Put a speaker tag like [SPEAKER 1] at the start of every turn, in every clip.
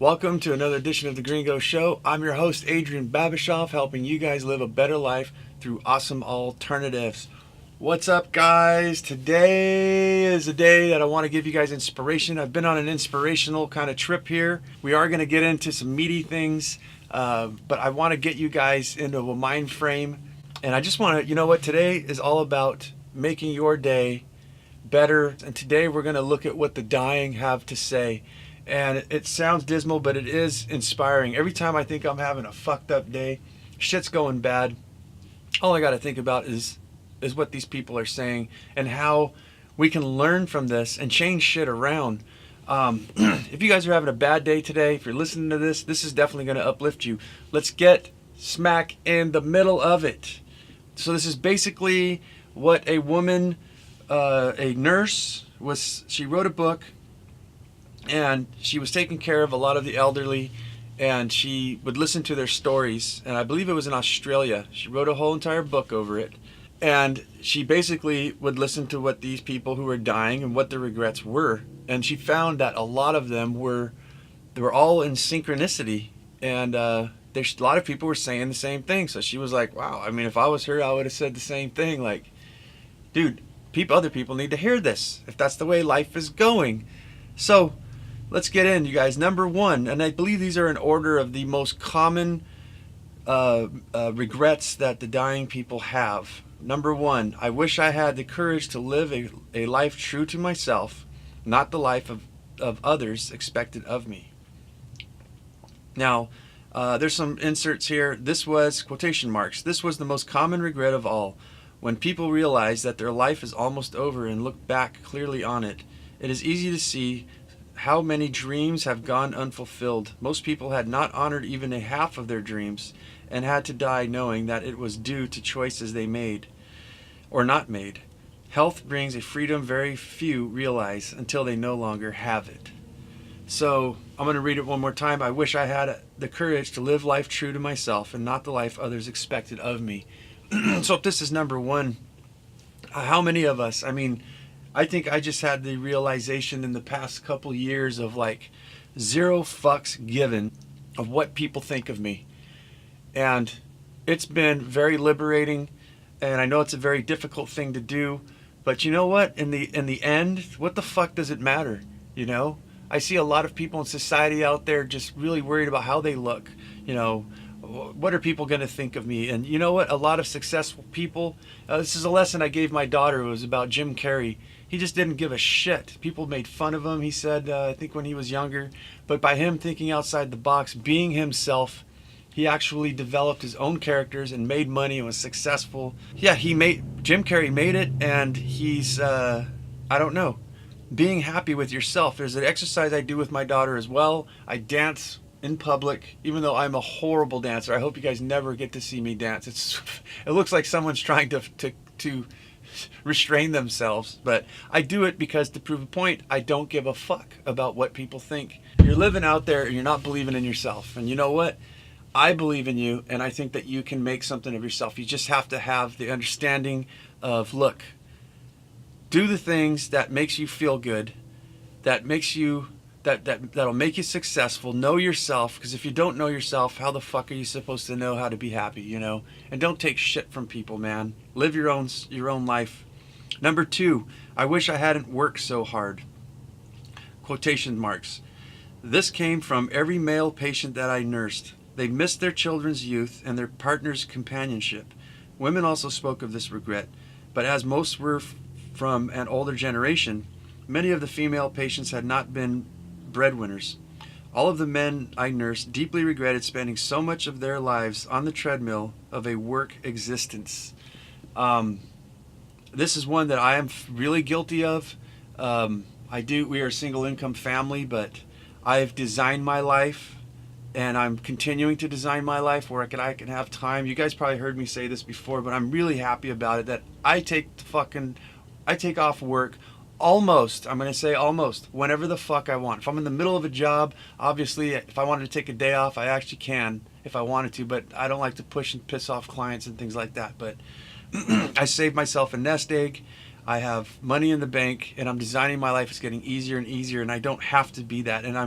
[SPEAKER 1] Welcome to another edition of the Greengo Show. I'm your host, Adrian Babishoff, helping you guys live a better life through awesome alternatives. What's up, guys? Today is a day that I want to give you guys inspiration. I've been on an inspirational kind of trip here. We are going to get into some meaty things, but I want to get you guys into a mind frame. And I just want to, today is all about making your day better. And today we're going to look at what the dying have to say. And it sounds dismal, but it is inspiring. Every time I think I'm having a fucked up day, shit's going bad, all I got to think about is what these people are saying and how we can learn from this and change shit around. If you guys are having a bad day today, if you're listening to this, this is definitely going to uplift you. Let's get smack in the middle of it. So this is basically what a woman, a nurse, she wrote a book. And she was taking care of a lot of the elderly, and she would listen to their stories. And I believe it was in Australia. She wrote a whole entire book over it. And she basically would listen to what these people who were dying and what their regrets were. And she found that a lot of them were all in synchronicity. And there's a lot of people were saying the same thing. So she was like, wow, I mean, if I was her, I would have said the same thing. Like, dude, other people need to hear this if that's the way life is going. So let's get in, you guys. Number one, and I believe these are in order of the most common regrets that the dying people have. Number one, I wish I had the courage to live a life true to myself, not the life of others expected of me. Now, there's some inserts here. This was, quotation marks, this was the most common regret of all. When people realize that their life is almost over and look back clearly on it, it is easy to see how many dreams have gone unfulfilled. Most people had not honored even a half of their dreams and had to die knowing that it was due to choices they made or not made. Health brings a freedom very few realize until they no longer have it. So I'm going to read it one more time. I wish I had the courage to live life true to myself and not the life others expected of me. So if this is number one, how many of us, I think I just had the realization in the past couple years of like zero fucks given of what people think of me. And it's been very liberating, and I know it's a very difficult thing to do, but you know what? In the end, what the fuck does it matter? I see a lot of people in society out there just really worried about how they look. What are people going to think of me? And you know what? A lot of successful people, this is a lesson I gave my daughter. It was about Jim Carrey. He just didn't give a shit. People made fun of him, he said, I think when he was younger. But by him thinking outside the box, being himself, he actually developed his own characters and made money and was successful. Yeah, Jim Carrey made it, and he's, being happy with yourself. There's an exercise I do with my daughter as well. I dance in public, even though I'm a horrible dancer. I hope you guys never get to see me dance. It looks like someone's trying to restrain themselves, but I do it because, to prove a point, I don't give a fuck about what people think. You're living out there and you're not believing in yourself. And you know what? I believe in you, and I think that you can make something of yourself. You just have to have the understanding of, look, do the things that makes you feel good, that'll make you successful. Know yourself, because if you don't know yourself, how the fuck are you supposed to know how to be happy, And don't take shit from people, man. Live your own life. Number two, I wish I hadn't worked so hard. Quotation marks. This came from every male patient that I nursed. They missed their children's youth and their partner's companionship. Women also spoke of this regret, but as most were from an older generation, many of the female patients had not been breadwinners. All of the men I nursed deeply regretted spending so much of their lives on the treadmill of a work existence. This is one that I am really guilty of. We are a single income family, but I've designed my life, and I'm continuing to design my life where I can have time. You guys probably heard me say this before, but I'm really happy about it that I take off work almost, I'm going to say almost, whenever the fuck I want. If I'm in the middle of a job, obviously, if I wanted to take a day off, I actually can if I wanted to, but I don't like to push and piss off clients and things like that. But I saved myself a nest egg. I have money in the bank, and I'm designing my life. It's getting easier and easier, and I don't have to be that. And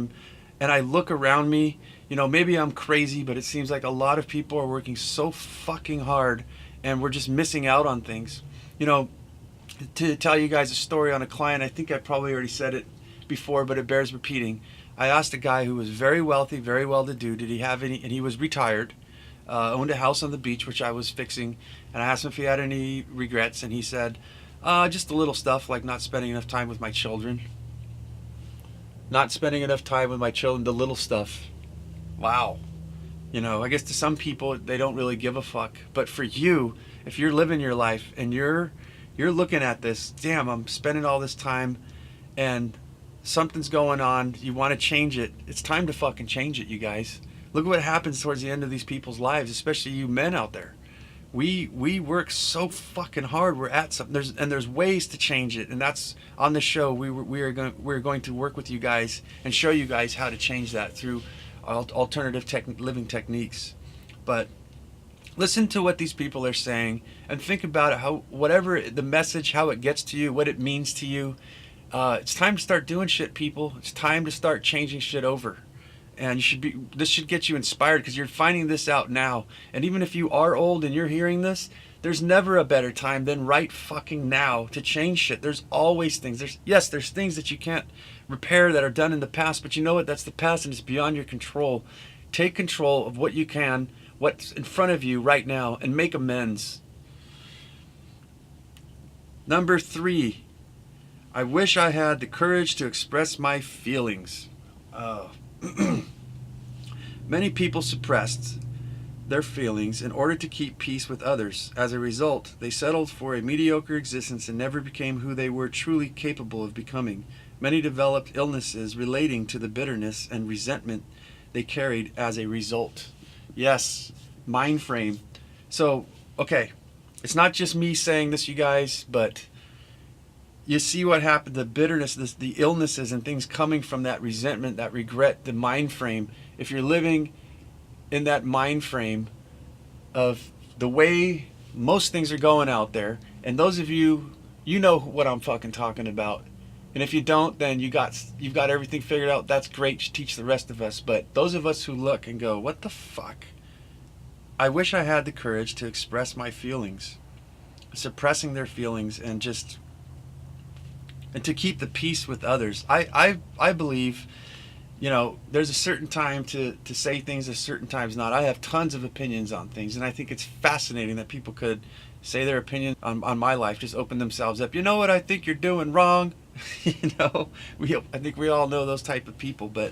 [SPEAKER 1] and I look around me, maybe I'm crazy, but it seems like a lot of people are working so fucking hard and we're just missing out on things. To tell you guys a story on a client, I think I probably already said it before, but it bears repeating. I asked a guy who was very wealthy, very well-to-do, did he have any, and he was retired, owned a house on the beach, which I was fixing, and I asked him if he had any regrets, and he said, just the little stuff, like not spending enough time with my children. Not spending enough time with my children, the little stuff. Wow. I guess to some people, they don't really give a fuck. But for you, if you're living your life and you're looking at this, damn, I'm spending all this time and something's going on, you want to change it, it's time to fucking change it, you guys. Look at what happens towards the end of these people's lives, especially you men out there. We work so fucking hard. We're at something. There's ways to change it, and that's on the show. We're going to work with you guys and show you guys how to change that through alternative living techniques. But listen to what these people are saying and think about it. How whatever the message, how it gets to you, what it means to you. It's time to start doing shit, people. It's time to start changing shit over. And this should get you inspired because you're finding this out now. And even if you are old and you're hearing this, there's never a better time than right fucking now to change shit. There's always things. There's things that you can't repair that are done in the past, but you know what? That's the past and it's beyond your control. Take control of what you can, what's in front of you right now, and make amends. Number 3, I wish I had the courage to express my feelings. Many people suppressed their feelings in order to keep peace with others. As a result, they settled for a mediocre existence and never became who they were truly capable of becoming. Many developed illnesses relating to the bitterness and resentment they carried as a result. Yes, mind frame. So, okay, it's not just me saying this, you guys, but you see what happened, the bitterness, the illnesses and things coming from that resentment, that regret, the mind frame. If you're living in that mind frame of the way most things are going out there, and those of you know what I'm fucking talking about. And if you don't, then you've got everything figured out. That's great. Teach the rest of us. But those of us who look and go, what the fuck? I wish I had the courage to express my feelings. Suppressing their feelings and to keep the peace with others. I believe, there's a certain time to say things, a certain times not. I have tons of opinions on things, and I think it's fascinating that people could say their opinion on my life, just open themselves up. You know what I think you're doing wrong? I think we all know those type of people, but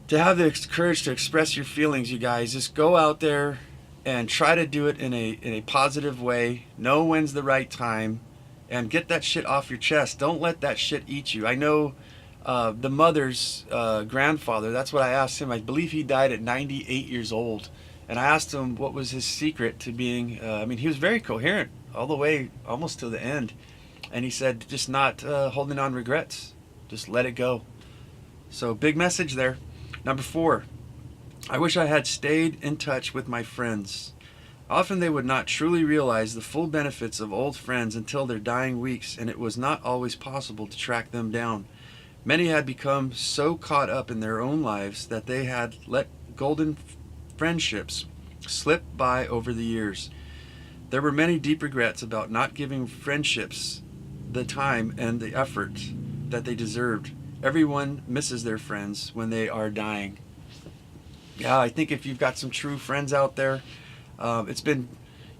[SPEAKER 1] to have the courage to express your feelings, you guys, just go out there and try to do it in a positive way. Know when's the right time. And get that shit off your chest. Don't let that shit eat you. I know the mother's grandfather, that's what I asked him. I believe he died at 98 years old. And I asked him what was his secret to being, he was very coherent all the way almost to the end. And he said, just not holding on regrets. Just let it go. So big message there. Number 4, I wish I had stayed in touch with my friends. Often they would not truly realize the full benefits of old friends until their dying weeks, and it was not always possible to track them down. Many had become so caught up in their own lives that they had let golden friendships slip by over the years. There were many deep regrets about not giving friendships the time and the effort that they deserved. Everyone misses their friends when they are dying. Yeah, I think if you've got some true friends out there,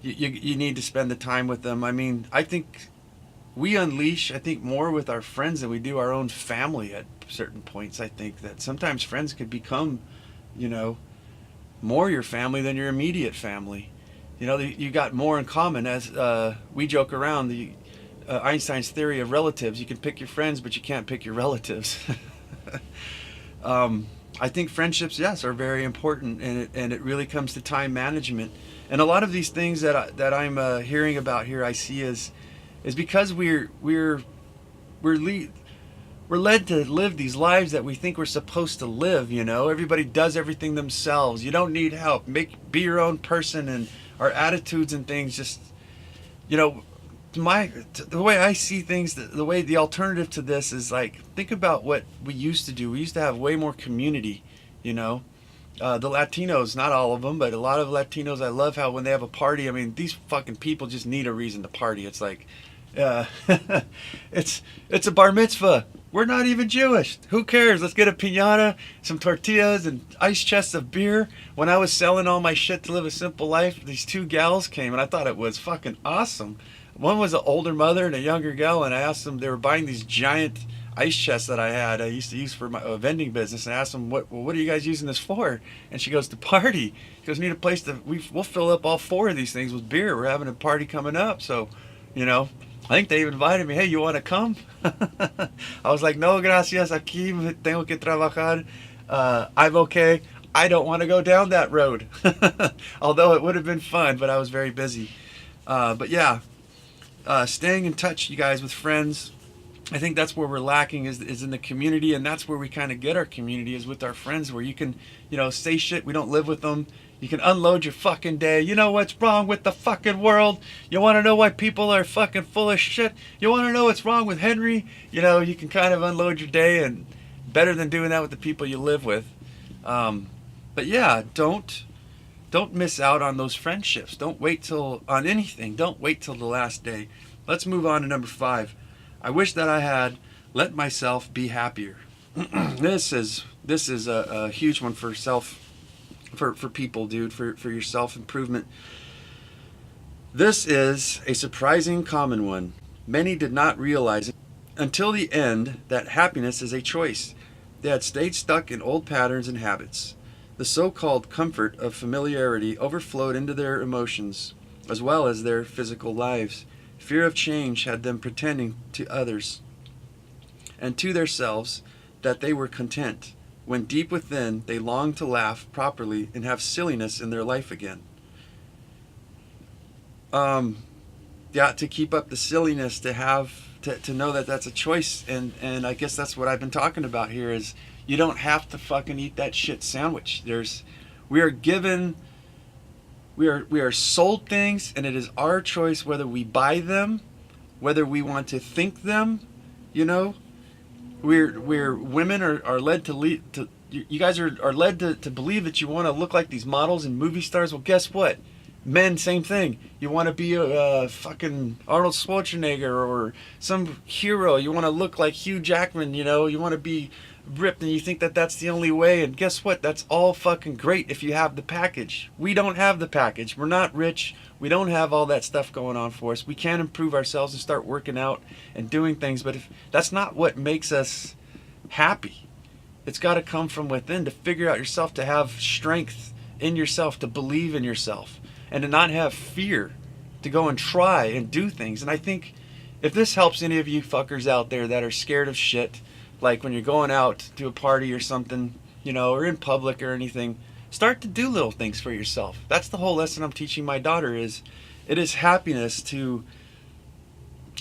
[SPEAKER 1] you need to spend the time with them. I think we unleash, more with our friends than we do our own family at certain points. I think that sometimes friends could become, more your family than your immediate family. You got more in common. As we joke around, Einstein's theory of relatives, you can pick your friends, but you can't pick your relatives. I think friendships, yes, are very important, and it really comes to time management. And a lot of these things that I'm hearing about here, I see is because we're led to live these lives that we think we're supposed to live. Everybody does everything themselves. You don't need help. Be your own person, and our attitudes and things just, the way I see things, the way the alternative to this is like, think about what we used to do. We used to have way more community, you know. The Latinos, not all of them, but a lot of Latinos, I love how when they have a party, I mean, these fucking people just need a reason to party. It's like, uh, it's a bar mitzvah. We're not even Jewish. Who cares? Let's get a piñata, some tortillas, and ice chests of beer. When I was selling all my shit to live a simple life, these two gals came, and I thought it was fucking awesome. One was an older mother and a younger gal, and I asked them, they were buying these giant ice chests that I had, I used to use for my vending business, and I asked them, what are you guys using this for? And she goes, to party. She goes, need a place to, we'll fill up all 4 of these things with beer. We're having a party coming up. So, you know, I think they even invited me, hey, you want to come? I was like, no, gracias, aquí tengo que trabajar. I'm okay. I don't want to go down that road. Although it would have been fun, but I was very busy. But yeah, staying in touch, you guys, with friends. I think that's where we're lacking is in the community, and that's where we kind of get our community is with our friends, where you can, you know, say shit. We don't live with them. You can unload your fucking day. You know what's wrong with the fucking world? You want to know why people are fucking full of shit? You want to know what's wrong with Henry? You know, you can kind of unload your day, and better than doing that with the people you live with. But yeah, don't miss out on those friendships. Don't wait till on anything. Don't wait till the last day. Let's move on to number 5. I wish that I had let myself be happier. This is a huge one for people, dude, for your self-improvement. This is a surprising common one. Many did not realize until the end that happiness is a choice. They had stayed stuck in old patterns and habits. The so-called comfort of familiarity overflowed into their emotions as well as their physical lives. Fear of change had them pretending to others and to themselves that they were content, when deep within they longed to laugh properly and have silliness in their life again. Yeah, to keep up the silliness, to know that that's a choice, and I guess that's what I've been talking about here is you don't have to fucking eat that shit sandwich. We are sold things, and it is our choice whether we buy them, whether we want to think them. You know, we're women are led to you guys are led to believe that you want to look like these models and movie stars. Well, guess what? Men, same thing. You want to be a fucking Arnold Schwarzenegger or some hero. You want to look like Hugh Jackman. You know, you want to be ripped, and you think that that's the only way, and guess what? That's all fucking great if you have the package. We don't have the package. We're not rich. We don't have all that stuff going on for us. We can improve ourselves and start working out and doing things, but if that's not what makes us happy. It's got to come from within, to figure out yourself, to have strength in yourself, to believe in yourself, and to not have fear, to go and try and do things. And I think if this helps any of you fuckers out there that are scared of shit, like when you're going out to a party or something, you know, or in public or anything, start to do little things for yourself. That's the whole lesson I'm teaching my daughter is it is happiness to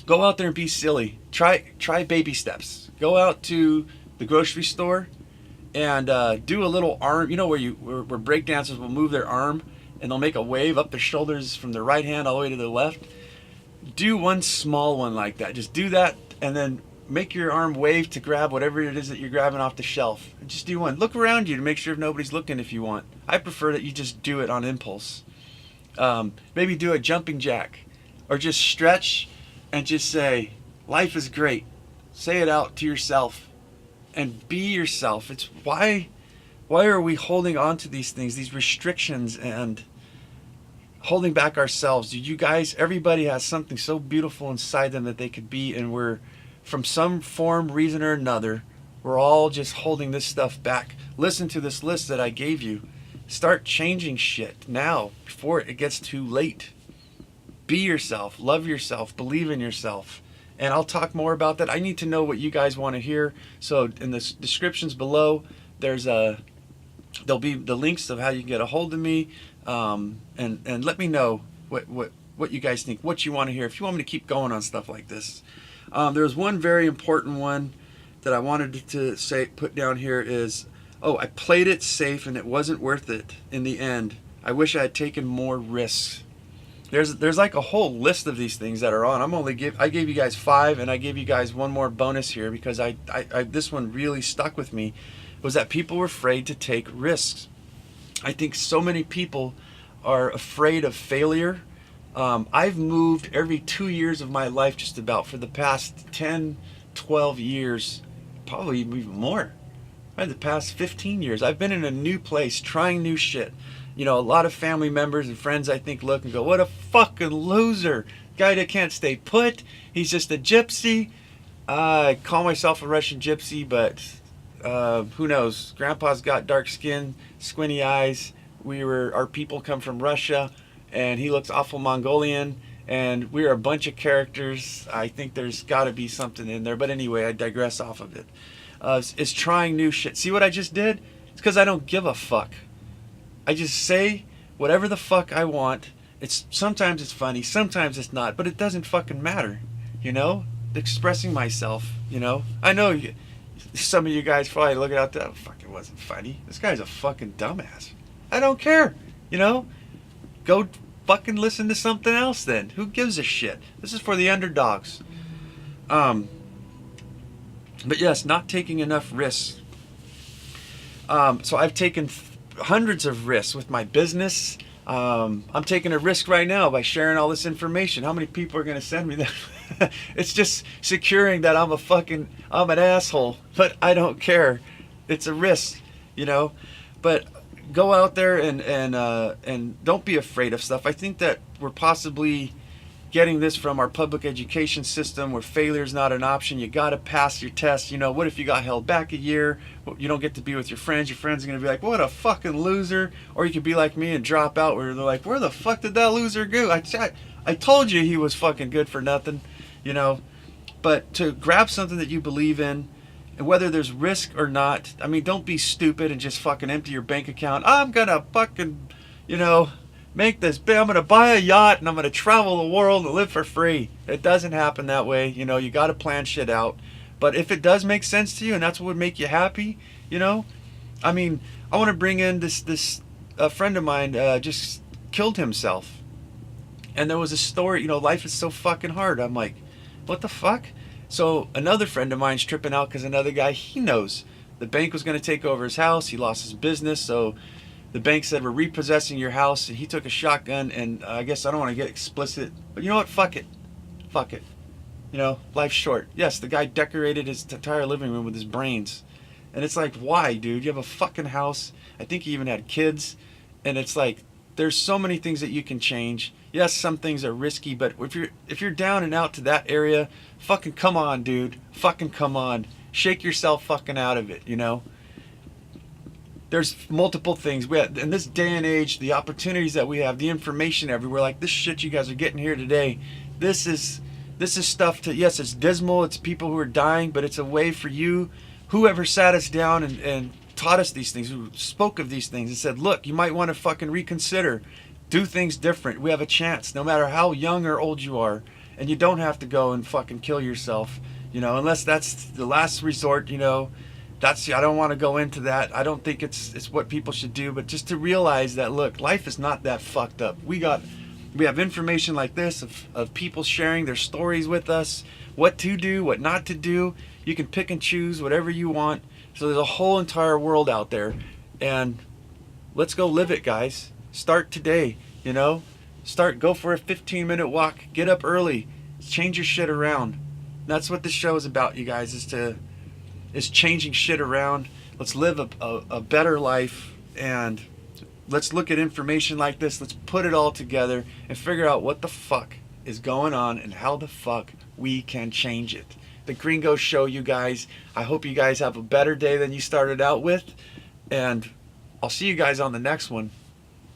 [SPEAKER 1] go out there and be silly. Try baby steps. Go out to the grocery store and do a little arm, you know, where breakdancers will move their arm and they'll make a wave up their shoulders from the right hand all the way to the left. Do one small one like that. Just do that, and then make your arm wave to grab whatever it is that you're grabbing off the shelf. Just do one. Look around you to make sure nobody's looking if you want. I prefer that you just do it on impulse. Maybe do a jumping jack, or just stretch and just say, life is great. Say it out to yourself and be yourself. It's why are we holding on to these things, these restrictions, and holding back ourselves? Dude, you guys, everybody has something so beautiful inside them that they could be, and we're, from some form, reason, or another, we're all just holding this stuff back. Listen to this list that I gave you. Start changing shit now before it gets too late. Be yourself, love yourself, believe in yourself. And I'll talk more about that. I need to know what you guys want to hear. So in the descriptions below, there'll be the links of how you can get a hold of me, and let me know what you guys think, what you want to hear, if you want me to keep going on stuff like this. There's one very important one that I wanted to put down here is, I played it safe and it wasn't worth it in the end. I wish I had taken more risks. There's like a whole list of these things that are on. I gave you guys 5, and I gave you guys one more bonus here because I this one really stuck with me, was that people were afraid to take risks. I think so many people are afraid of failure. I've moved every 2 years of my life just about for the past 10, 12 years, probably even more. Right, the past 15 years, I've been in a new place, trying new shit. A lot of family members and friends, I think, look and go, what a fucking loser. Guy that can't stay put. He's just a gypsy. I call myself a Russian gypsy, but who knows? Grandpa's got dark skin, squinty eyes. Our people come from Russia, and he looks awful Mongolian, and we're a bunch of characters. I think there's got to be something in there. But anyway, I digress off of it. Is trying new shit. See what I just did? It's because I don't give a fuck. I just say whatever the fuck I want. Sometimes it's funny, sometimes it's not, but it doesn't fucking matter. Expressing myself. I know some of you guys probably looking out there, oh, fuck, it wasn't funny. This guy's a fucking dumbass. I don't care. Go fucking listen to something else then. Who gives a shit? This is for the underdogs. But yes, not taking enough risks. So I've taken hundreds of risks with my business. I'm taking a risk right now by sharing all this information. How many people are going to send me that? It's just securing that I'm an asshole, but I don't care. It's a risk, But go out there and don't be afraid of stuff. I think that we're possibly getting this from our public education system where failure is not an option. You got to pass your test. What if you got held back a year? You don't get to be with your friends. Your friends are going to be like, what a fucking loser. Or you could be like me and drop out where they're like, where the fuck did that loser go? I told you he was fucking good for nothing, But to grab something that you believe in, and whether there's risk or not, don't be stupid and just fucking empty your bank account. I'm going to fucking, make this big. I'm going to buy a yacht and I'm going to travel the world and live for free. It doesn't happen that way. You got to plan shit out. But if it does make sense to you and that's what would make you happy, I want to bring in this a friend of mine just killed himself. And there was a story, life is so fucking hard. I'm like, what the fuck? So another friend of mine's tripping out because another guy, he knows the bank was going to take over his house. He lost his business. So the bank said, we're repossessing your house. And he took a shotgun, and I guess I don't want to get explicit, but you know what? Fuck it. Fuck it. Life's short. Yes, the guy decorated his entire living room with his brains. And it's like, why, dude? You have a fucking house. I think he even had kids. And it's like, there's so many things that you can change. Yes, some things are risky, but if you're down and out to that area, fucking come on, dude. Fucking come on. Shake yourself fucking out of it, There's multiple things. In this day and age, the opportunities that we have, the information everywhere, like this shit you guys are getting here today, this is stuff yes, it's dismal, it's people who are dying, but it's a way for you, whoever sat us down and taught us these things, who spoke of these things and said, look, you might want to fucking reconsider, do things different. We have a chance, no matter how young or old you are, and you don't have to go and fucking kill yourself, unless that's the last resort, I don't want to go into that. I don't think it's what people should do, but just to realize that, look, life is not that fucked up. We have information like this of people sharing their stories with us, what to do, what not to do. You can pick and choose whatever you want. So there's a whole entire world out there, and let's go live it, guys. Start today, go for a 15-minute walk, get up early, change your shit around. And that's what this show is about, you guys, is changing shit around. Let's live a better life, and let's look at information like this. Let's put it all together and figure out what the fuck is going on and how the fuck we can change it. The Greengo Show, you guys. I hope you guys have a better day than you started out with, and I'll see you guys on the next one.